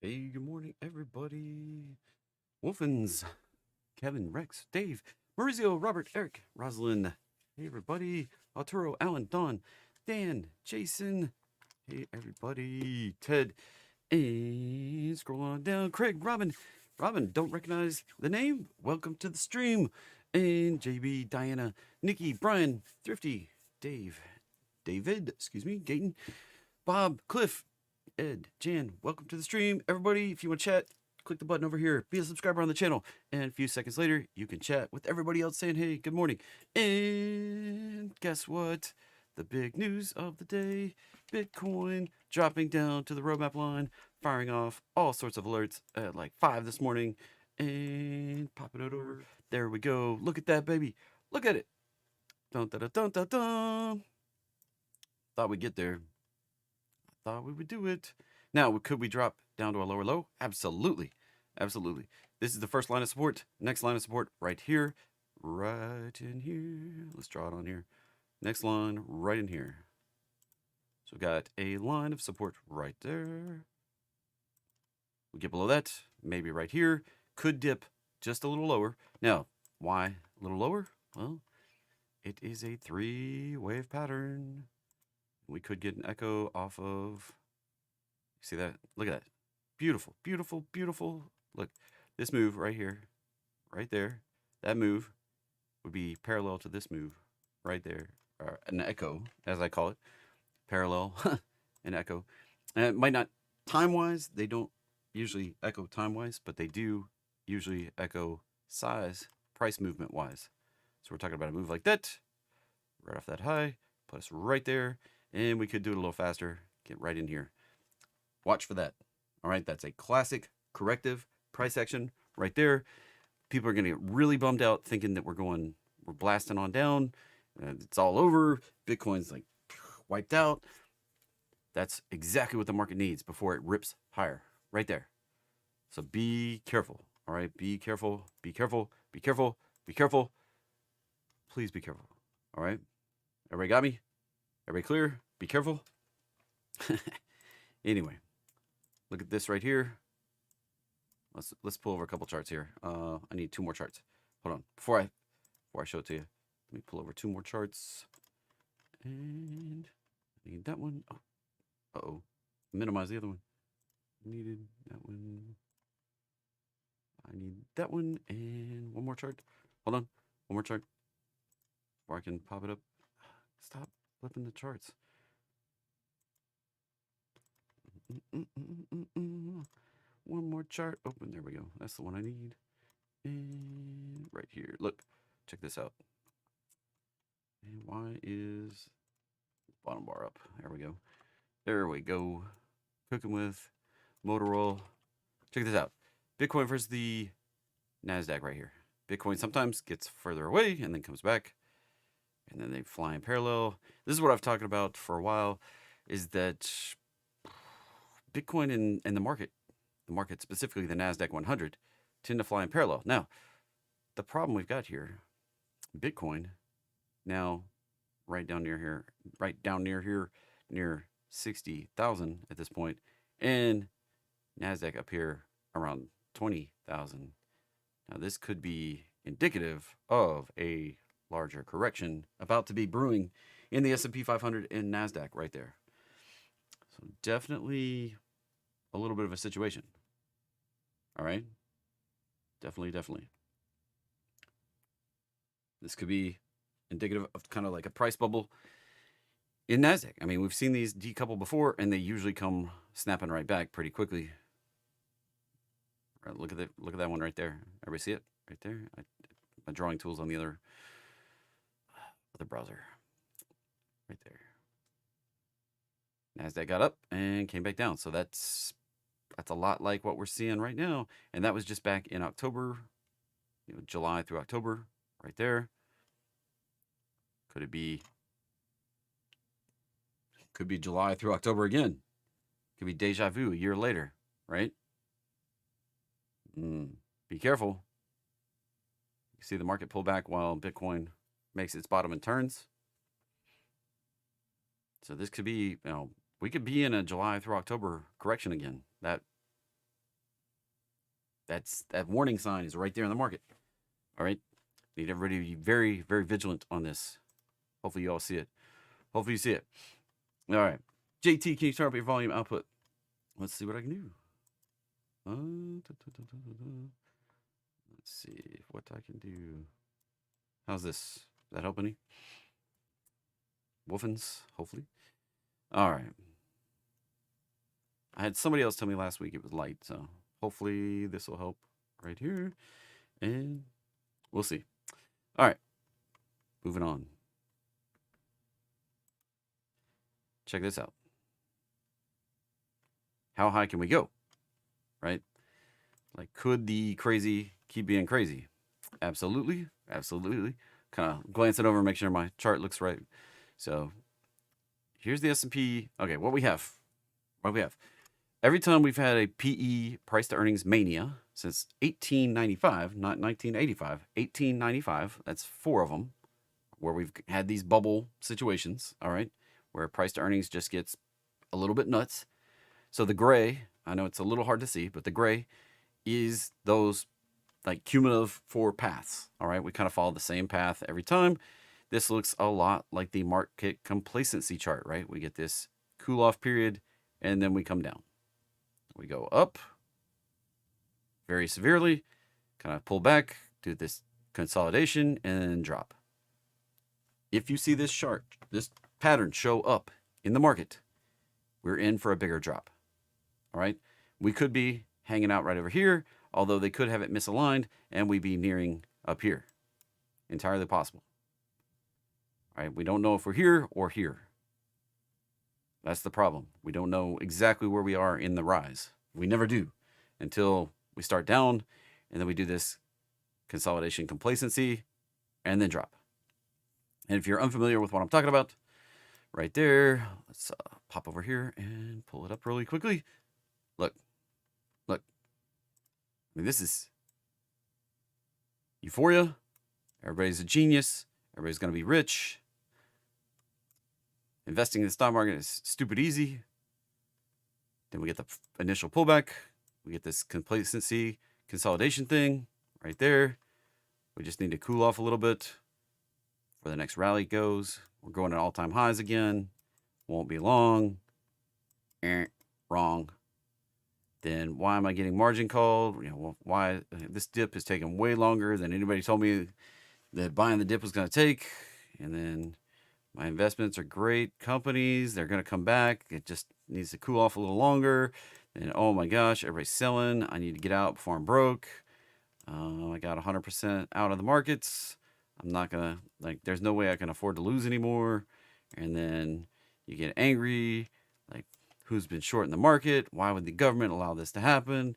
Hey, good morning, everybody. Wolfins, Kevin, Rex, Dave, Maurizio, Robert, Eric, Rosalind. Hey, everybody. Arturo, Alan, Don, Dan, Jason. Hey, everybody. Ted, and scroll on down. Craig, Robin. Robin, don't recognize the name? Welcome to the stream. And JB, Diana, Nikki, Brian, Thrifty, Dave, David, Gayton, Bob, Cliff, Ed, Jan, welcome to the stream. Everybody, if you want to chat, click the button over here. Be a subscriber on the channel. And a few seconds later, you can chat with everybody else saying, hey, good morning. And guess what? The big news of the day, Bitcoin dropping down to the roadmap line, firing off all sorts of alerts at like 5 this morning. And popping it over. There we go. Look at that, baby. Look at it. Dun, dun, dun, dun, dun, dun. Thought we'd get there. Thought we would do it. Now, could we drop down to a lower low? Absolutely. Absolutely. This is the first line of support. Next line of support right here. Right in here. Let's draw it on here. Next line right in here. So we've got a line of support right there. We get below that, maybe right here. Could dip just a little lower. Now, why a little lower? Well, it is a 3-wave pattern. We could get an echo off of, see that? Look at that. Beautiful, beautiful, beautiful. Look, this move right here, right there, that move would be parallel to this move right there, or an echo, as I call it, parallel, an echo. And it might not, time-wise, they don't usually echo time-wise, but they do usually echo size, price movement-wise. So we're talking about a move like that, right off that high, put us right there, and we could do it a little faster, get right in here. Watch for that. All right, that's a classic corrective price action right there. People are going to get really bummed out thinking that we're blasting on down, and it's all over. Bitcoin's like wiped out. That's exactly what the market needs before it rips higher, right there. So be careful. All right, be careful, be careful, be careful, be careful. Please be careful. All right, everybody got me? Everybody clear? Be careful. Anyway, look at this right here. Let's pull over a couple charts here. I need 2 more charts. Hold on. Before I show it to you, let me pull over 2 more charts. And I need that one. Oh, uh-oh. Minimize the other one. Needed that one. I need that one and 1 more chart. Hold on. 1 more chart. Before I can pop it up. Stop flipping the charts. One more chart open. There we go. That's the one I need. And right here. Look, check this out. And why is bottom bar up? There we go. There we go. Cooking with motor oil. Check this out. Bitcoin versus the NASDAQ right here. Bitcoin sometimes gets further away and then comes back. And then they fly in parallel. This is what I've talked about for a while, is that Bitcoin and the market specifically the NASDAQ 100, tend to fly in parallel. Now, the problem we've got here, Bitcoin, now right down near here, near 60,000 at this point, and NASDAQ up here around 20,000. Now, this could be indicative of a larger correction about to be brewing in the S&P 500 and NASDAQ right there. So definitely a little bit of a situation. All right. Definitely. This could be indicative of kind of like a price bubble in NASDAQ. I mean, we've seen these decouple before, and they usually come snapping right back pretty quickly. All right, look at that one right there. Everybody see it right there? My drawing tools on the other browser. Right there. NASDAQ got up and came back down. So that's a lot like what we're seeing right now. And that was just back in October, July through October, right there. Could be July through October again. Could be deja vu a year later, right? Be careful. You see the market pull back while Bitcoin makes its bottom and turns. So this could be, we could be in a July through October correction again. That That warning sign is right there in the market. All right. Need everybody to be very, very vigilant on this. Hopefully you all see it. Hopefully you see it. All right. JT, can you turn up your volume output? Let's see what I can do. Let's see what I can do. How's this? Is that help any? Wolfins, hopefully. All right. I had somebody else tell me last week it was light, so hopefully this will help right here. And we'll see. All right. Moving on. Check this out. How high can we go? Right? Like, could the crazy keep being crazy? Absolutely. Absolutely. Kind of glancing over and make sure my chart looks right. So here's the S&P. Okay, what we have. Every time we've had a PE, price to earnings mania, since 1895, not 1985, 1895, that's 4 of them, where we've had these bubble situations, all right, where price to earnings just gets a little bit nuts. So the gray, I know it's a little hard to see, but the gray is those like cumulative 4 paths, all right? We kind of follow the same path every time. This looks a lot like the market complacency chart, right? We get this cool off period, and then we come down. We go up very severely, kind of pull back, do this consolidation, and then drop. If you see this chart, this pattern show up in the market, we're in for a bigger drop. All right? We could be hanging out right over here, although they could have it misaligned, and we'd be nearing up here. Entirely possible. All right? We don't know if we're here or here. That's the problem. We don't know exactly where we are in the rise. We never do until we start down, and then we do this consolidation complacency, and then drop. And if you're unfamiliar with what I'm talking about, right there, let's pop over here and pull it up really quickly. Look. I mean, this is euphoria. Everybody's a genius. Everybody's going to be rich. Investing in the stock market is stupid easy. Then we get the initial pullback. We get this complacency consolidation thing right there. We just need to cool off a little bit before the next rally goes. We're going at all-time highs again. Won't be long. Wrong. Then why am I getting margin called? Why this dip is taking way longer than anybody told me that buying the dip was going to take. And then my investments are great companies. They're going to come back. It just needs to cool off a little longer. And oh my gosh, everybody's selling. I need to get out before I'm broke. I got 100% out of the markets. I'm not going to, there's no way I can afford to lose anymore. And then you get angry, who's been short in the market? Why would the government allow this to happen?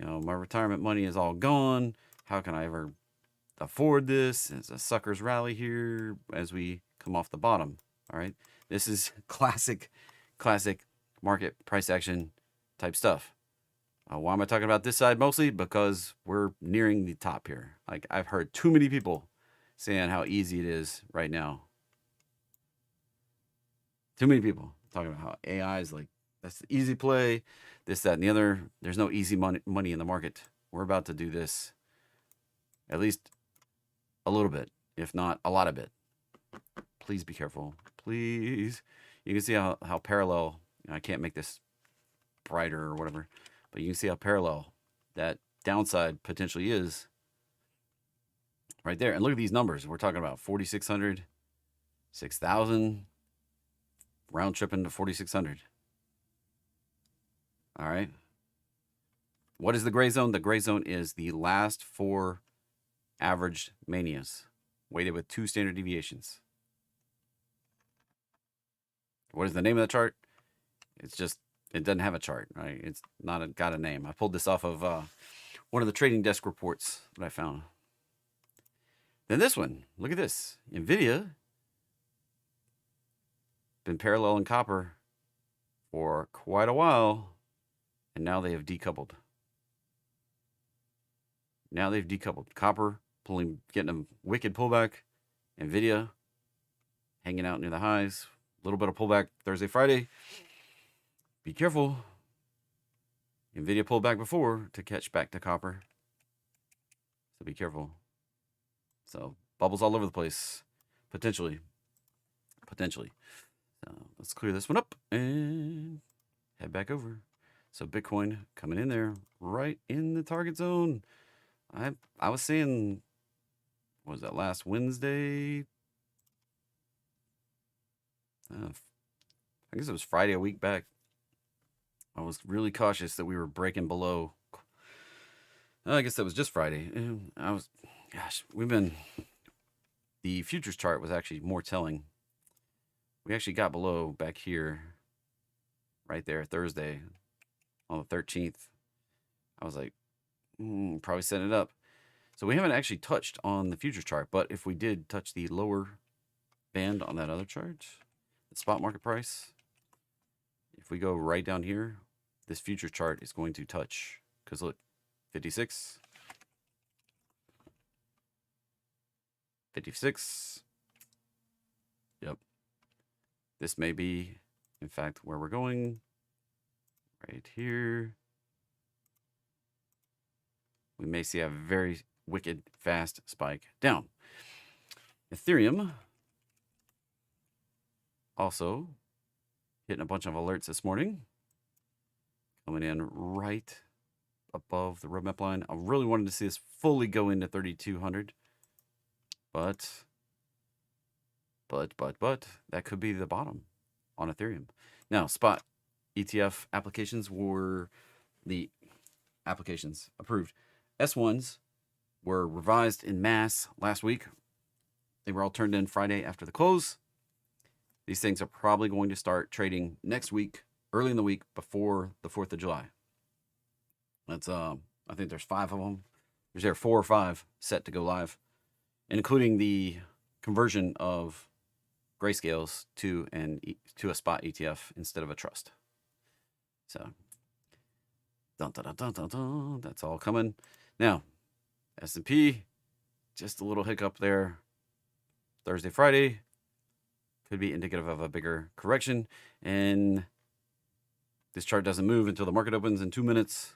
My retirement money is all gone. How can I ever afford this? It's a sucker's rally here as we come off the bottom. All right. This is classic market price action type stuff. Why am I talking about this side mostly? Because we're nearing the top here. I've heard too many people saying how easy it is right now. Too many people talking about how AI is that's the easy play, this, that, and the other. There's no easy money in the market. We're about to do this at least a little bit, if not a lot of it. Please be careful. Please. You can see how parallel, I can't make this brighter or whatever, but you can see how parallel that downside potentially is right there. And look at these numbers. We're talking about 4,600, 6,000, round tripping to 4,600. All right. What is the gray zone? The gray zone is the last 4 averaged manias, weighted with 2 standard deviations. What is the name of the chart? It doesn't have a chart, right? It's not got a name. I pulled this off of one of the trading desk reports that I found. Then this one, look at this. NVDA, been paralleling copper for quite a while. And now they have decoupled. Copper getting a wicked pullback. NVIDIA hanging out near the highs. A little bit of pullback Thursday, Friday. Be careful. NVIDIA pulled back before to catch back to copper. So be careful. So bubbles all over the place. Potentially. So let's clear this one up and head back over. So Bitcoin coming in there right in the target zone. I was saying, what was that, last Wednesday? I guess it was Friday a week back. I was really cautious that we were breaking below. I guess that was just Friday. And the futures chart was actually more telling. We actually got below back here, right there, Thursday on the 13th. I was like, probably setting it up. So we haven't actually touched on the futures chart, but if we did touch the lower band on that other chart, the spot market price, if we go right down here, this futures chart is going to touch, because look, 56, 56. Yep. This may be, in fact, where we're going. Right here. We may see a very wicked, fast spike down. Ethereum also hitting a bunch of alerts this morning. Coming in right above the roadmap line. I really wanted to see this fully go into 3,200. But that could be the bottom on Ethereum. Now, spot ETF applications were the applications approved. S1s were revised in mass last week. They were all turned in Friday after the close. These things are probably going to start trading next week, early in the week before the 4th of July. That's I think there's 5 of them. There's 4 or 5 set to go live, including the conversion of grayscales to a spot ETF instead of a trust. So, that's all coming. Now, S&P, just a little hiccup there. Thursday, Friday, could be indicative of a bigger correction. And this chart doesn't move until the market opens in 2 minutes.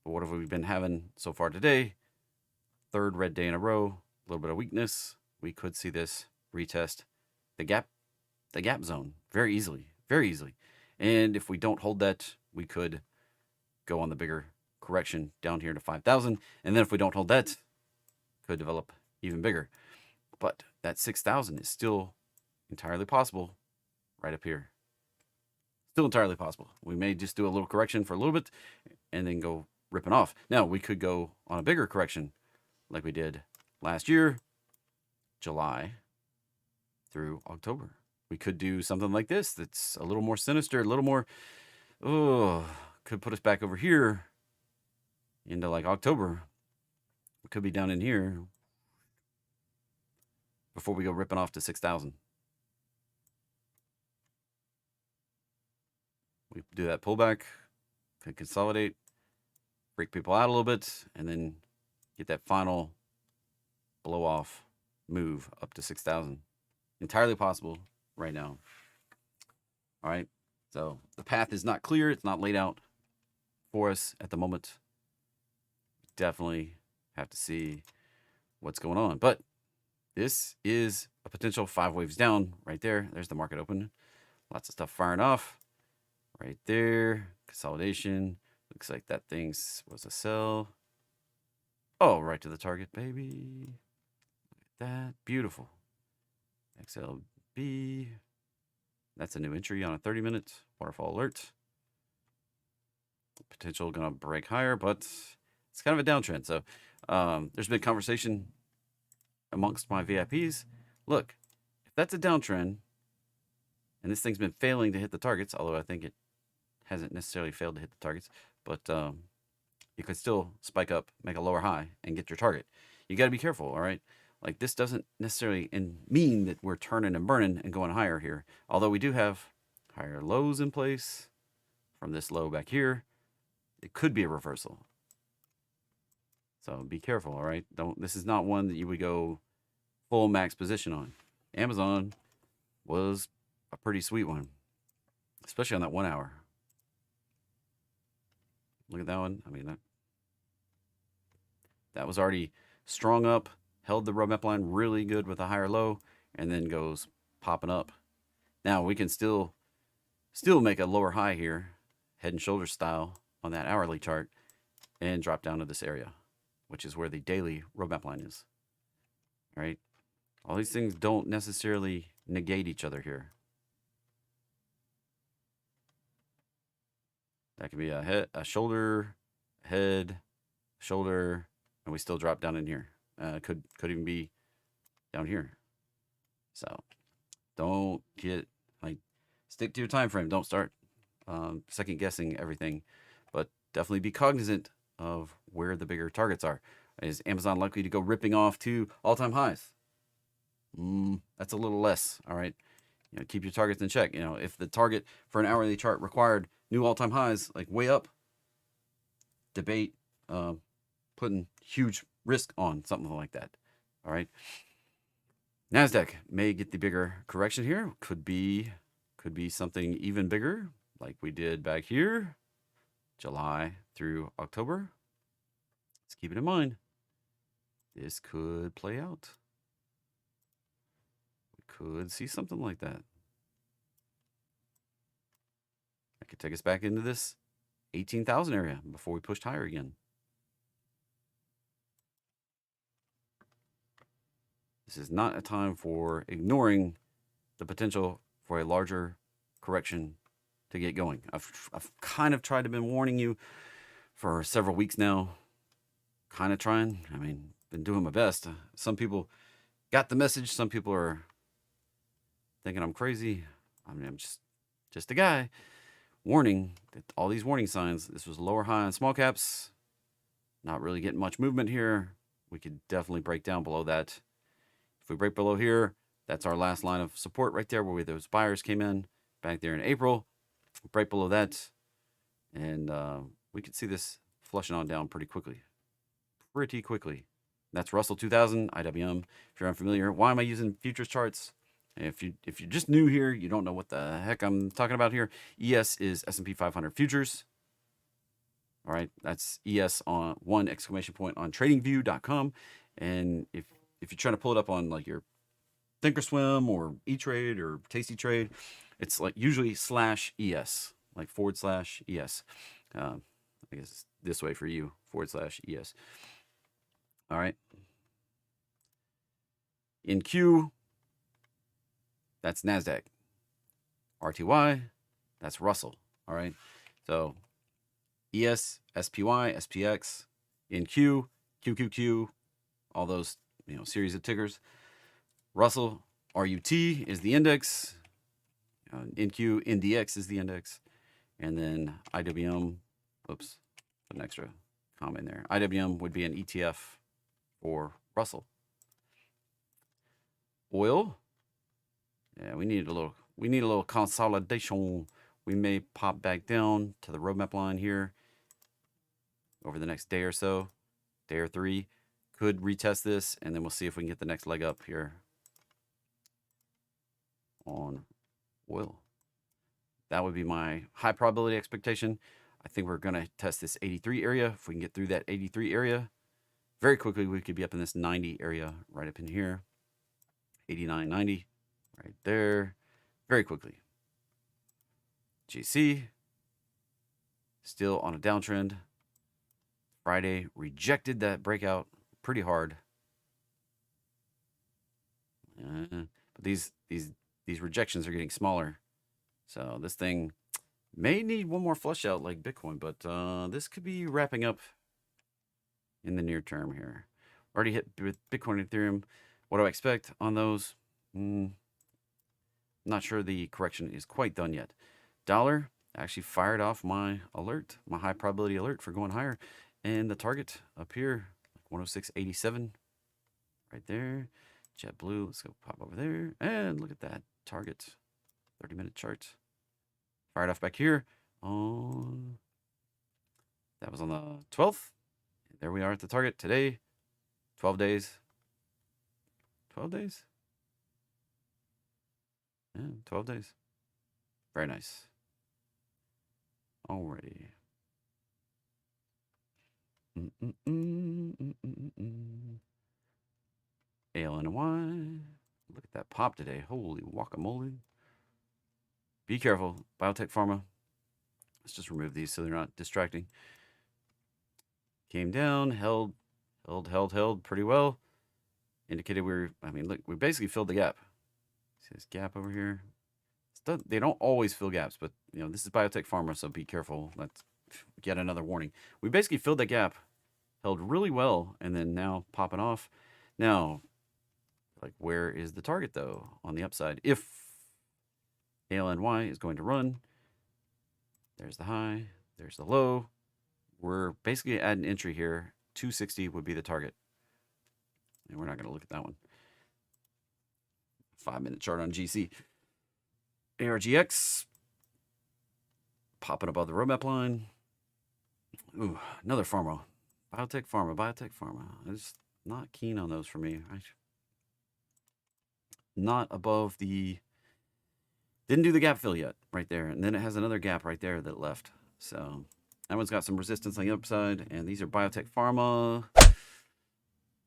But what have we been having so far today? Third red day in a row, a little bit of weakness. We could see this retest the gap zone very easily. And if we don't hold that, we could go on the bigger correction down here to 5,000. And then if we don't hold that, could develop even bigger. But that 6,000 is still entirely possible right up here. Still entirely possible. We may just do a little correction for a little bit and then go ripping off. Now, we could go on a bigger correction like we did last year, July through October. We could do something like this that's a little more sinister, a little more, could put us back over here into like October. We could be down in here before we go ripping off to 6,000. We do that pullback, could consolidate, break people out a little bit, and then get that final blow off move up to 6,000. Entirely possible right now. All right. So the path is not clear. It's not laid out for us at the moment. Definitely have to see what's going on. But this is a potential 5 waves down right there. There's the market open. Lots of stuff firing off right there. Consolidation. Looks like that thing was a sell. Oh, right to the target, baby. Look at that. Beautiful. XLB. That's a new entry on a 30-minute waterfall alert. Potential going to break higher, but it's kind of a downtrend. So there's been conversation amongst my VIPs. Look, if that's a downtrend, and this thing's been failing to hit the targets, although I think it hasn't necessarily failed to hit the targets, but you could still spike up, make a lower high, and get your target. You got to be careful, all right? Like, this doesn't necessarily mean that we're turning and burning and going higher here. Although we do have higher lows in place from this low back here. It could be a reversal. So be careful, all right? This is not one that you would go full max position on. Amazon was a pretty sweet one, especially on that 1 hour. Look at that one. I mean, that was already strong up, held the roadmap line really good with a higher low, and then goes popping up. Now we can still make a lower high here, head and shoulder style on that hourly chart, and drop down to this area, which is where the daily roadmap line is. All right. All these things don't necessarily negate each other here. That could be a head, a shoulder, head, shoulder, and we still drop down in here. Could even be down here. So don't get like stick to your time frame. Don't start second guessing everything, but definitely be cognizant of where the bigger targets are. Is Amazon likely to go ripping off to all-time highs? That's a little less. All right. Keep your targets in check. If the target for an hourly chart required new all-time highs, like way up, debate putting huge risk on something like that. All right. NASDAQ may get the bigger correction here. Could be something even bigger, like we did back here, July through October. Let's keep it in mind. This could play out. We could see something like that. That could take us back into this 18,000 area before we pushed higher again. This is not a time for ignoring the potential for a larger correction to get going. I've kind of tried to been warning you for several weeks now. Kind of trying. I mean, been doing my best. Some people got the message. Some people are thinking I'm crazy. I mean, I'm just a guy. Warning that all these warning signs. This was lower high on small caps. Not really getting much movement here. We could definitely break down below that. If we break below here, that's our last line of support right there where those buyers came in back there in April. Break below that, and we could see this flushing on down pretty quickly. That's Russell 2000, IWM. If you're unfamiliar, why am I using futures charts? If you're just new here, you don't know what the heck I'm talking about here. ES is S&P 500 futures. All right, that's ES on one exclamation point on TradingView.com. And if you're trying to pull it up on like your Thinkorswim or E-Trade or Tasty Trade, it's like usually /ES, like /ES. I guess it's this way for you, /ES. All right. In Q, that's NASDAQ. RTY, that's Russell. All right. So ES, SPY, SPX, in Q, QQQ, all those series of tickers. Russell, RUT is the index. NQ, NDX is the index. And then IWM, oops, put an extra comma in there. IWM would be an ETF for Russell. Oil, yeah, we need a little consolidation. We may pop back down to the roadmap line here over the next day or so, day or three. Could retest this, and then we'll see if we can get the next leg up here on oil. That would be my high probability expectation. I think we're going to test this 83 area. If we can get through that 83 area, very quickly we could be up in this 90 area right up in here. 89, 90, right there, very quickly. GC, still on a downtrend. Friday rejected that breakout pretty hard. But these rejections are getting smaller. So this thing may need one more flush out like Bitcoin, but this could be wrapping up in the near term here. Already hit with Bitcoin and Ethereum. What do I expect on those? Not sure the correction is quite done yet. Dollar actually fired off my alert, my high probability alert for going higher. And the target up here, 106.87, right there. JetBlue, let's go pop over there. And look at that target, 30-minute chart. Fired off back here on, that was on the 12th. There we are at the target today, 12 days. 12 days? Yeah, 12 days. Very nice. Alrighty. ALNY. Look at that pop today. Holy guacamole. Be careful. Biotech Pharma. Let's just remove these so they're not distracting. Came down, held pretty well. Indicated look, we basically filled the gap. See this gap over here? They don't always fill gaps, but this is biotech pharma, so be careful. Let's get another warning. We basically filled the gap, held really well, and then now popping off. Now, like, where is the target though on the upside? If ALNY is going to run, there's the high, there's the low. We're basically at an entry here. 260 would be the target. And we're not going to look at that one. 5-minute chart on GC. ARGX. Popping above the roadmap line. Ooh, another pharma. Biotech pharma. I'm just not keen on those for me. Not above the... Didn't do the gap fill yet, right there. And then it has another gap right there that left. So that one's got some resistance on the upside. And these are biotech pharma.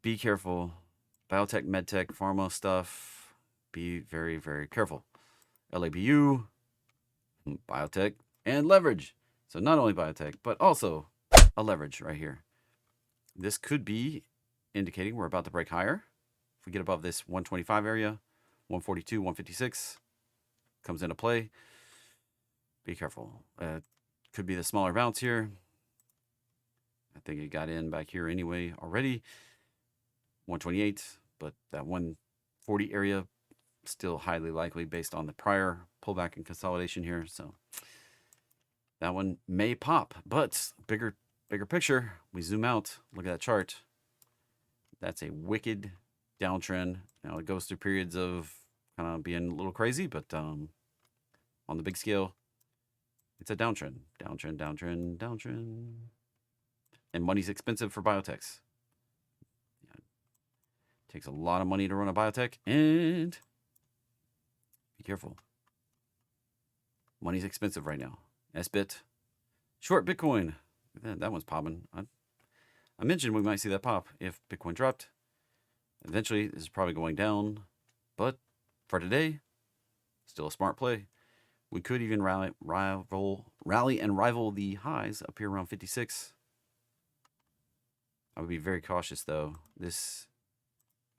Be careful. Biotech, medtech, pharma stuff. Be very, very careful. LABU, biotech, and leverage. So not only biotech, but also a leverage right here. This could be indicating we're about to break higher. If we get above this 125 area, 142, 156 comes into play. Be careful. Could be the smaller bounce here. I think it got in back here anyway already. 128, but that 140 area still highly likely based on the prior pullback and consolidation here. So that one may pop, but bigger picture. We zoom out, look at that chart. That's a wicked downtrend. Now it goes through periods of kind of being a little crazy, but on the big scale, it's a downtrend. And money's expensive for biotechs. Yeah. Takes a lot of money to run a biotech, and be careful. Money's expensive right now. SBIT. Short Bitcoin. That one's popping. I mentioned we might see that pop if Bitcoin dropped. Eventually, this is probably going down. But for today, still a smart play. We could even rally and rival the highs up here around 56. I would be very cautious, though. This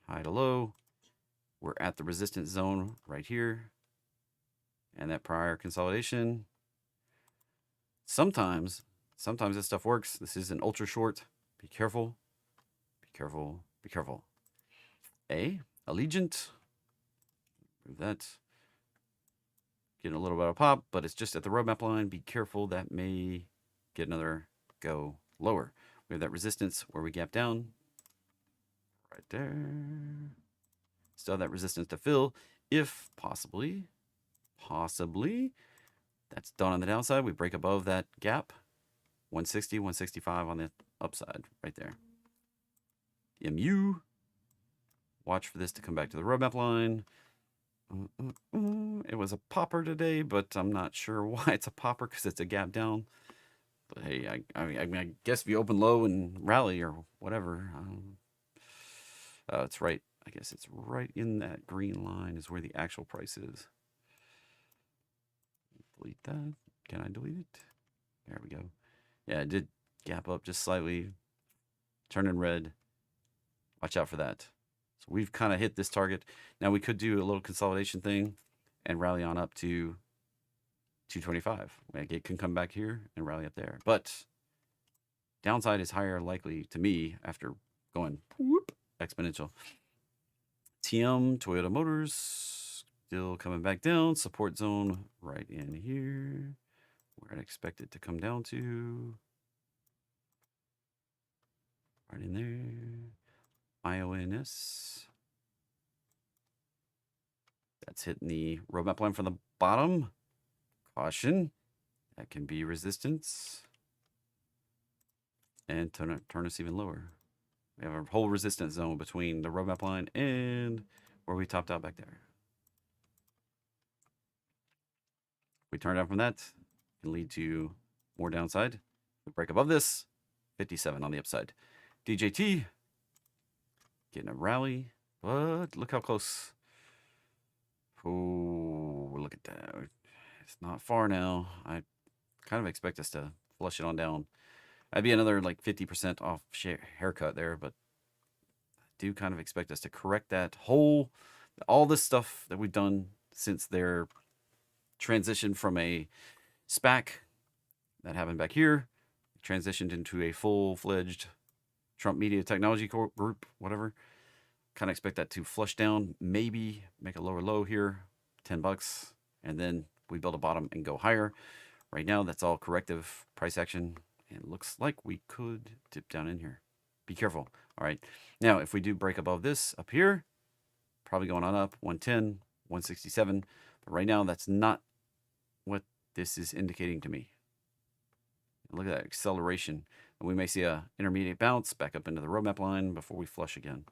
high to low. We're at the resistance zone right here. And that prior consolidation. Sometimes this stuff works. This is an ultra short. Be careful. Allegiant. Move that. Getting a little bit of pop, but it's just at the roadmap line. Be careful. That may get another go lower. We have that resistance where we gap down. Right there. Still have that resistance to fill. If possibly, that's done on the downside. We break above that gap. 160, 165 on the upside right there. MU. Watch for this to come back to the roadmap line. It was a popper today, but I'm not sure why it's a popper because it's a gap down. But hey, I guess if you open low and rally or whatever, it's right. I guess it's right in that green line is where the actual price is. Delete that. Can I delete it? There we go. Yeah, it did gap up just slightly. Turning red. Watch out for that. So we've kind of hit this target. Now we could do a little consolidation thing and rally on up to 225. It can come back here and rally up there. But downside is higher likely to me after going whoop, exponential. TM, Toyota Motors, still coming back down. Support zone right in here. Where I'd expect it to come down to. Right in there. IONS. That's hitting the roadmap line from the bottom. Caution. That can be resistance. And turn us even lower. We have a whole resistance zone between the roadmap line and where we topped out back there. We turn down from that. It can lead to more downside. We break above this. 57 on the upside. DJT getting a rally, but look how close. Oh, look at that. It's not far now. I kind of expect us to flush it on down. I'd be another like 50% off haircut there, but I do kind of expect us to correct that all this stuff that we've done since their transition from a SPAC that happened back here, transitioned into a full-fledged Trump Media Technology Group, whatever. Kind of expect that to flush down, maybe make a lower low here, $10, and then we build a bottom and go higher. Right now, that's all corrective price action. It looks like we could dip down in here. Be careful. All right. Now, if we do break above this up here, probably going on up 110, 167. But right now, that's not what this is indicating to me. Look at that acceleration. And we may see a intermediate bounce back up into the roadmap line before we flush again.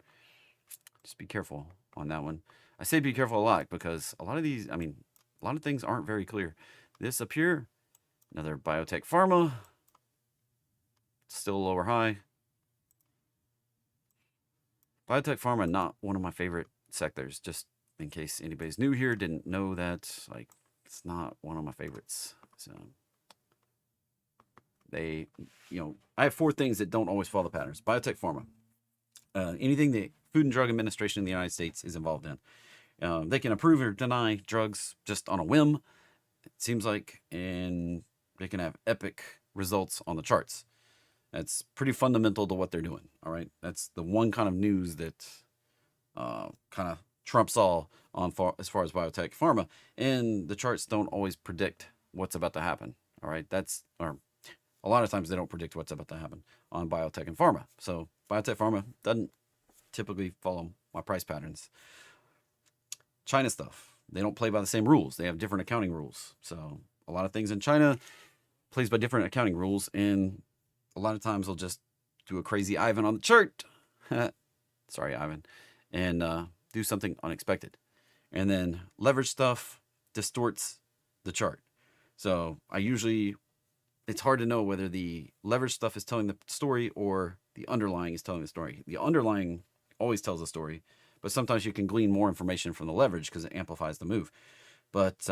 Just be careful on that one. I say be careful a lot because a lot of these, a lot of things aren't very clear. This up here, another biotech pharma, still lower high. Biotech pharma, not one of my favorite sectors, just in case anybody's new here, didn't know that, like, it's not one of my favorites. So they, I have 4 things that don't always follow the patterns. Biotech pharma, anything the Food and Drug Administration in the United States is involved in. They can approve or deny drugs just on a whim, it seems like, and they can have epic results on the charts. That's pretty fundamental to what they're doing. All right, that's the one kind of news that kind of trumps all as far as biotech pharma, and the charts don't always predict what's about to happen. All right, or a lot of times they don't predict what's about to happen on biotech and pharma. So biotech pharma doesn't typically follow my price patterns. China stuff, they don't play by the same rules. They have different accounting rules. So a lot of things in China plays by different accounting rules, and a lot of times they'll just do a crazy Ivan on the chart. Sorry, Ivan. And do something unexpected. And then leverage stuff distorts the chart. So it's hard to know whether the leverage stuff is telling the story or the underlying is telling the story. The underlying always tells a story, but sometimes you can glean more information from the leverage because it amplifies the move. But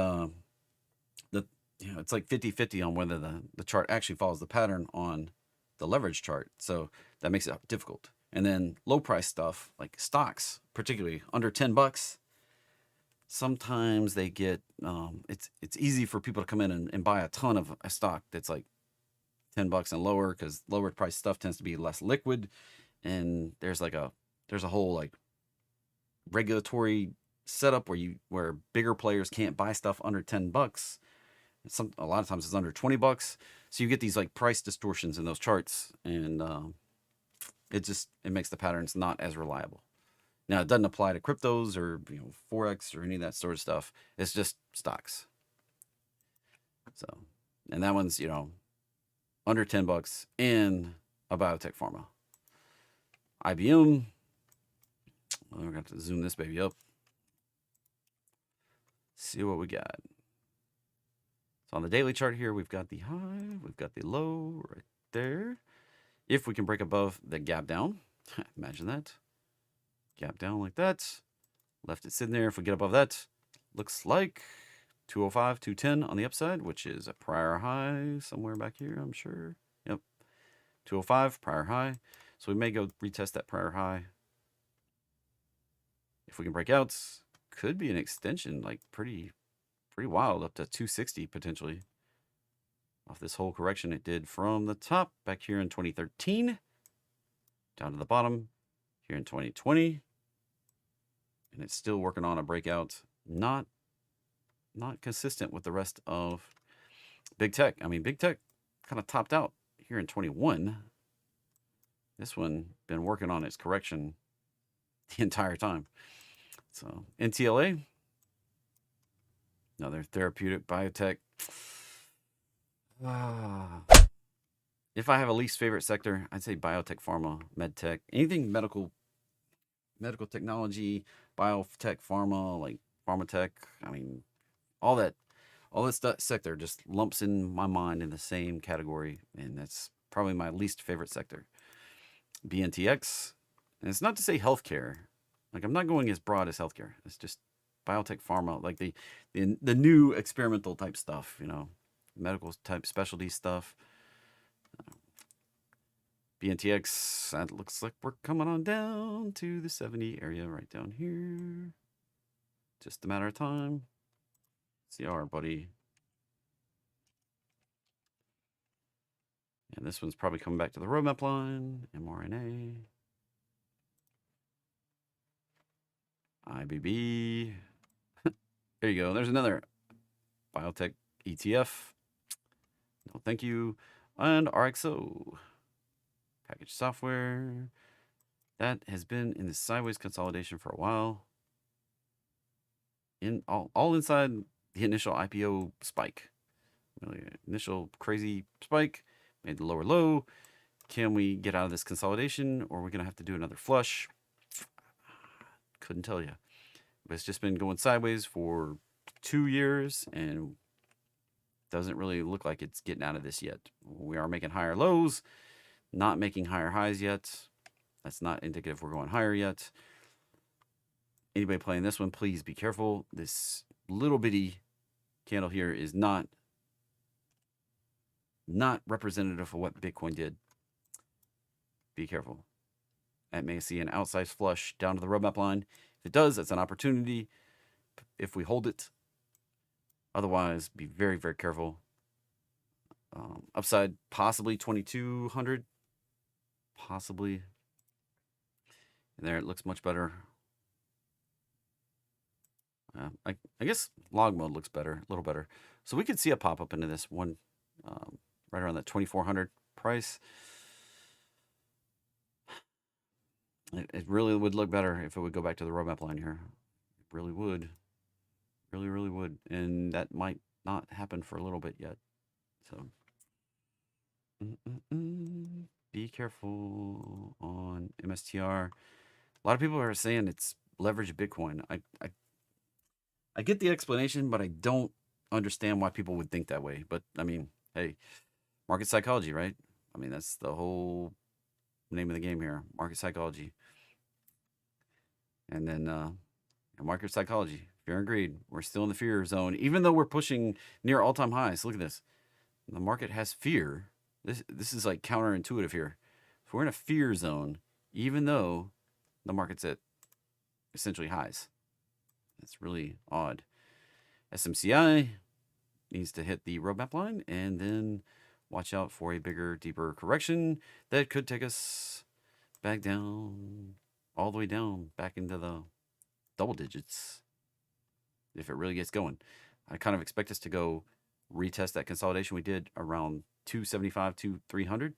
it's like 50-50 on whether the chart actually follows the pattern on the leverage chart. So that makes it difficult. And then low price stuff like stocks, particularly under $10, sometimes they get it's easy for people to come in and buy a ton of a stock that's like $10 and lower, because lower price stuff tends to be less liquid, and there's a whole like regulatory setup where bigger players can't buy stuff under $10. A lot of times it's under $20, so you get these like price distortions in those charts, and it makes the patterns not as reliable. Now, it doesn't apply to cryptos or Forex or any of that sort of stuff. It's just stocks. So, and that one's under $10 in a biotech pharma. IBM. We're going to zoom this baby up. See what we got. So on the daily chart here, we've got the high, we've got the low right there. If we can break above the gap down, imagine that. Gap down like that. Left it sitting there. If we get above that, looks like 205, 210 on the upside, which is a prior high somewhere back here, I'm sure. Yep. 205, prior high. So we may go retest that prior high. If we can break out, could be an extension, like pretty wild, up to 260 potentially. Off this whole correction it did from the top back here in 2013 down to the bottom here in 2020, and it's still working on a breakout, not consistent with the rest of big tech. Big tech kind of topped out here in 21. This one been working on its correction the entire time. So NTLA, another therapeutic biotech. If I have a least favorite sector, I'd say biotech, pharma, med tech, anything medical technology, biotech, pharma, like pharma tech. All this sector just lumps in my mind in the same category, and that's probably my least favorite sector. BNTX, and it's not to say healthcare. Like, I'm not going as broad as healthcare. It's just biotech, pharma, like the new experimental type stuff, you know, medical type specialty stuff. BNTX, that looks like we're coming on down to the 70 area right down here. Just a matter of time. CR, buddy. And this one's probably coming back to the roadmap line. mRNA. IBB. There you go. There's another biotech ETF. No, thank you. And RXO. Package software. That has been in the sideways consolidation for a while. In all inside the initial IPO spike. Really initial crazy spike. Made the lower low. Can we get out of this consolidation, or are we going to have to do another flush? Couldn't tell you. But it's just been going sideways for 2 years, and doesn't really look like it's getting out of this yet. We are making higher lows, not making higher highs yet. That's not indicative we're going higher yet. Anybody playing this one, please be careful. This little bitty candle here is not representative of what Bitcoin did. Be careful. That may see an outsized flush down to the roadmap line. If it does, that's an opportunity if we hold it. Otherwise, be very, very careful. Upside, possibly 2,200. Possibly. And there, it looks much better. I guess log mode looks better, a little better. So we could see a pop up into this one right around that 2,400 price. It really would look better if it would go back to the roadmap line here. It really would. Really, really would. And that might not happen for a little bit yet. So be careful on MSTR. A lot of people are saying it's leverage Bitcoin. I get the explanation, but I don't understand why people would think that way. But I mean, hey, market psychology, right? I mean, that's the whole name of the game here, market psychology. And then market psychology, fear and greed. We're still in the fear zone, even though we're pushing near all-time highs. Look at this. The market has fear. This is like counterintuitive here. So we're in a fear zone, even though the market's at essentially highs. That's really odd. SMCI needs to hit the roadmap line, and then watch out for a bigger, deeper correction that could take us back down, all the way down, back into the double digits if it really gets going. I kind of expect us to go retest that consolidation we did around 275 to 300.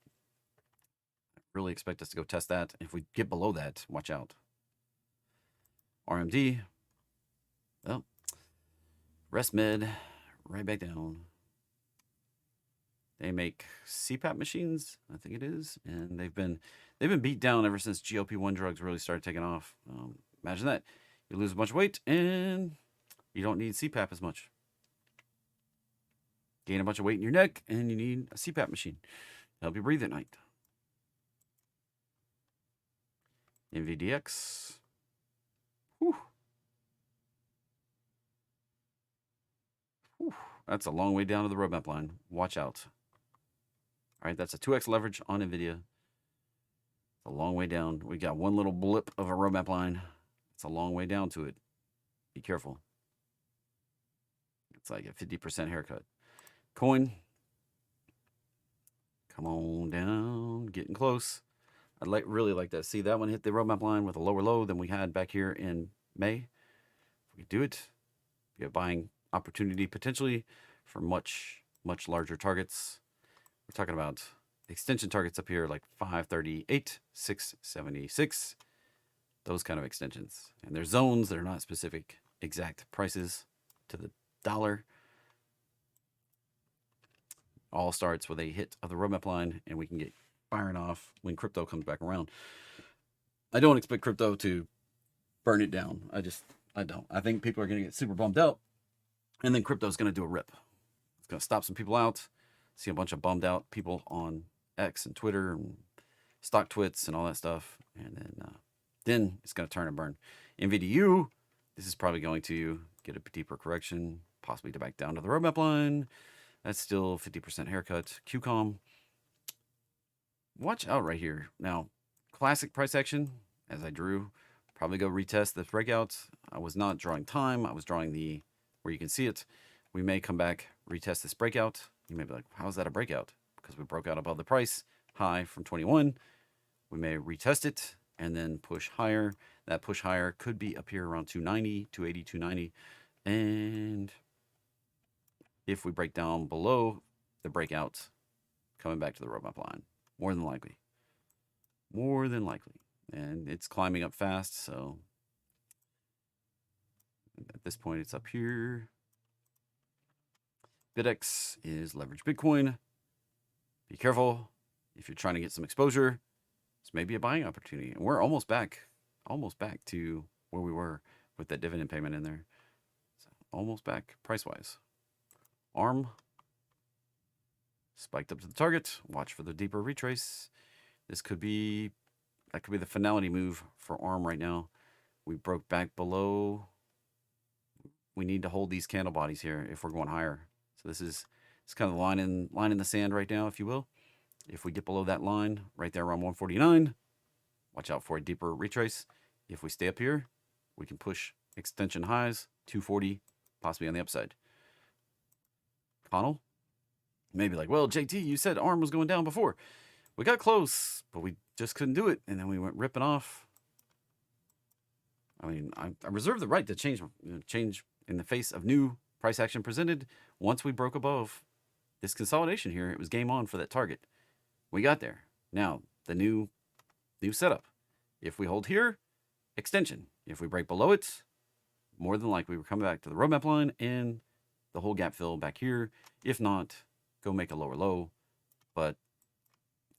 I really expect us to go test that. If we get below that, watch out. RMD, well, ResMed, right back down. They make CPAP machines, I think it is, and they've been beat down ever since GLP-1 drugs really started taking off. Imagine that. You lose a bunch of weight, and you don't need CPAP as much. Gain a bunch of weight in your neck, and you need a CPAP machine to help you breathe at night. NVDX. Whew. Whew. That's a long way down to the roadmap line. Watch out. All right, that's a 2x leverage on NVIDIA. It's a long way down. We got one little blip of a roadmap line. It's a long way down to it. Be careful. It's like a 50% haircut. Coin. Come on down. Getting close. I'd really like to see that one hit the roadmap line with a lower low than we had back here in May. If we do it, we have buying opportunity potentially for much, much larger targets. We're talking about extension targets up here like 538, 676, those kind of extensions. And there's zones that are not specific exact prices to the dollar. All starts with a hit of the roadmap line, and we can get firing off when crypto comes back around. I don't expect crypto to burn it down. I don't. I think people are going to get super bummed out, and then crypto is going to do a rip. It's going to stop some people out. See a bunch of bummed out people on X and Twitter and stock twits and all that stuff. And then it's going to turn and burn. NVDU, this is probably going to get a deeper correction, possibly to back down to the roadmap line. That's still 50% haircut. QCOM, watch out right here. Now, classic price action, as I drew, probably go retest this breakout. I was not drawing time. I was drawing the, where you can see it. We may come back, retest this breakout. You may be like, how is that a breakout? Because we broke out above the price high from 21. We may retest it and then push higher. That push higher could be up here around 290, 280, 290. And if we break down below the breakout, coming back to the roadmap line, more than likely. More than likely. And it's climbing up fast, so at this point it's up here. BitX is leverage Bitcoin. Be careful if you're trying to get some exposure. This may be a buying opportunity. And we're almost back to where we were with that dividend payment in there. So almost back price-wise. ARM spiked up to the target. Watch for the deeper retrace. This could be, that could be the finality move for ARM right now. We broke back below. We need to hold these candle bodies here if we're going higher. So this is, it's kind of the line in the sand right now, if you will. If we get below that line right there around 149, watch out for a deeper retrace. If we stay up here, we can push extension highs, 240, possibly on the upside. Connell, maybe like, well, JT, you said ARM was going down before. We got close, but we just couldn't do it. And then we went ripping off. I mean, I reserve the right to change in the face of new price action presented. Once we broke above this consolidation here, it was game on for that target. We got there. Now, the new setup. If we hold here, extension. If we break below it, more than likely we're coming back to the roadmap line and the whole gap fill back here. If not, go make a lower low. But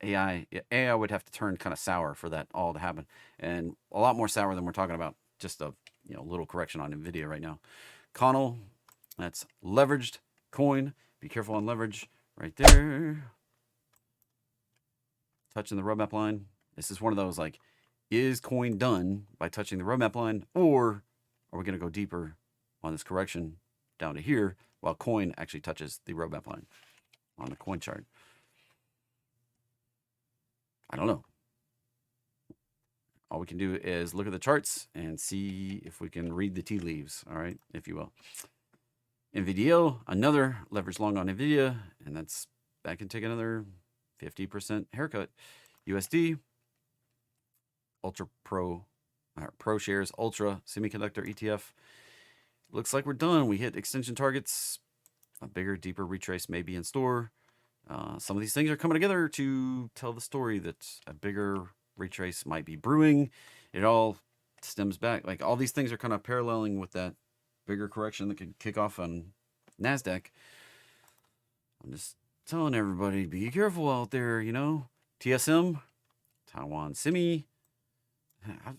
AI would have to turn kind of sour for that all to happen, and a lot more sour than we're talking about. Just a little correction on NVIDIA right now. Connell, that's leveraged coin. Be careful on leverage right there. Touching the roadmap line. This is one of those like, is coin done by touching the roadmap line, or are we going to go deeper on this correction down to here while coin actually touches the roadmap line on the coin chart? I don't know. All we can do is look at the charts and see if we can read the tea leaves, all right, if you will. NVDA, another leverage long on NVIDIA, and that can take another 50% haircut. USD, Ultra Pro, Pro Shares Ultra Semiconductor ETF. Looks like we're done. We hit extension targets. A bigger, deeper retrace may be in store. Some of these things are coming together to tell the story that a bigger retrace might be brewing. It all stems back. Like, all these things are kind of paralleling with that bigger correction that could kick off on NASDAQ. I'm just telling everybody, be careful out there, TSM, Taiwan Semi.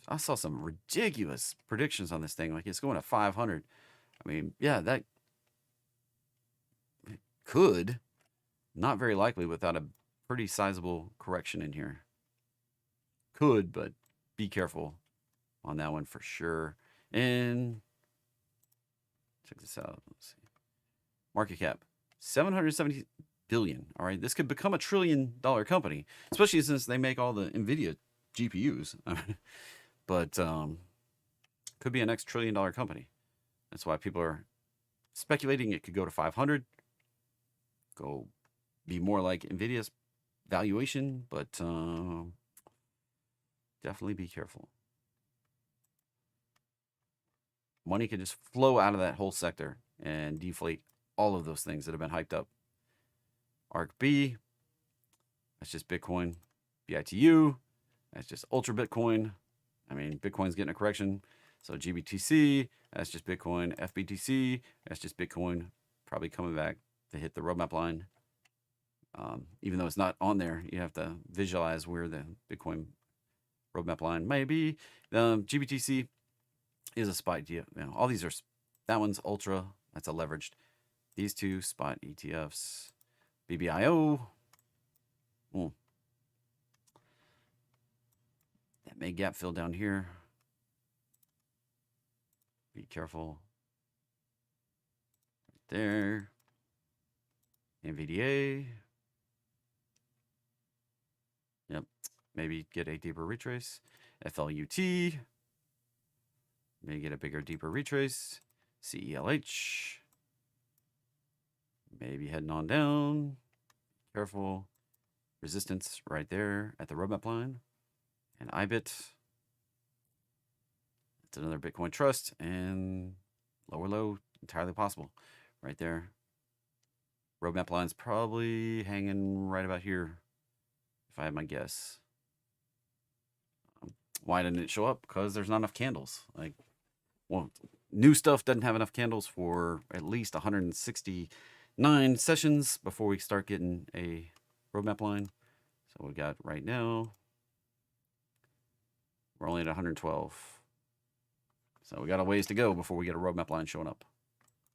I saw some ridiculous predictions on this thing. Like, it's going to 500. I mean, yeah, that could. Not very likely without a pretty sizable correction in here. Could, but be careful on that one for sure. And check this out. Let's see. Market cap, 770 billion. All right, this could become a $1 trillion company, especially since they make all the NVIDIA GPUs. But could be a next $1 trillion company. That's why people are speculating it could go to 500. Go be more like NVIDIA's valuation, but definitely be careful. Money can just flow out of that whole sector and deflate all of those things that have been hyped up. ARC-B, that's just Bitcoin. BITU, that's just Ultra Bitcoin. I mean, Bitcoin's getting a correction. So GBTC, that's just Bitcoin. FBTC, that's just Bitcoin. Probably coming back to hit the roadmap line. Even though it's not on there, you have to visualize where the Bitcoin roadmap line may be. GBTC is a spot. All these are, that one's Ultra. That's a leveraged. These two spot ETFs. BBIO. May gap fill down here. Be careful. Right there. NVDA. Yep. Maybe get a deeper retrace. FLUT. Maybe get a bigger, deeper retrace. CELH. Maybe heading on down. Careful. Resistance right there at the roadmap line. And IBIT. It's another Bitcoin trust. And lower low, entirely possible. Right there. Roadmap line's probably hanging right about here, if I had my guess. Why didn't it show up? Because there's not enough candles. Like, well, new stuff doesn't have enough candles for at least 169 sessions before we start getting a roadmap line. So we got right now, we're only at 112. So we got a ways to go before we get a roadmap line showing up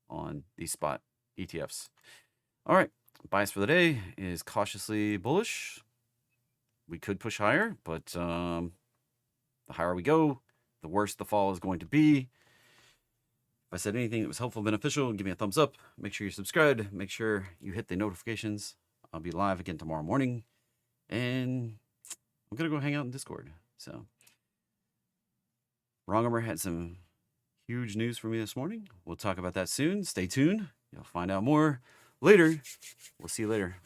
on these spot ETFs. All right, bias for the day is cautiously bullish. We could push higher, but the higher we go, the worse the fall is going to be. If I said anything that was helpful, beneficial, give me a thumbs up. Make sure you're subscribed. Make sure you hit the notifications. I'll be live again tomorrow morning. And I'm going to go hang out in Discord. So, Wrongomer had some huge news for me this morning. We'll talk about that soon. Stay tuned. You'll find out more later. We'll see you later.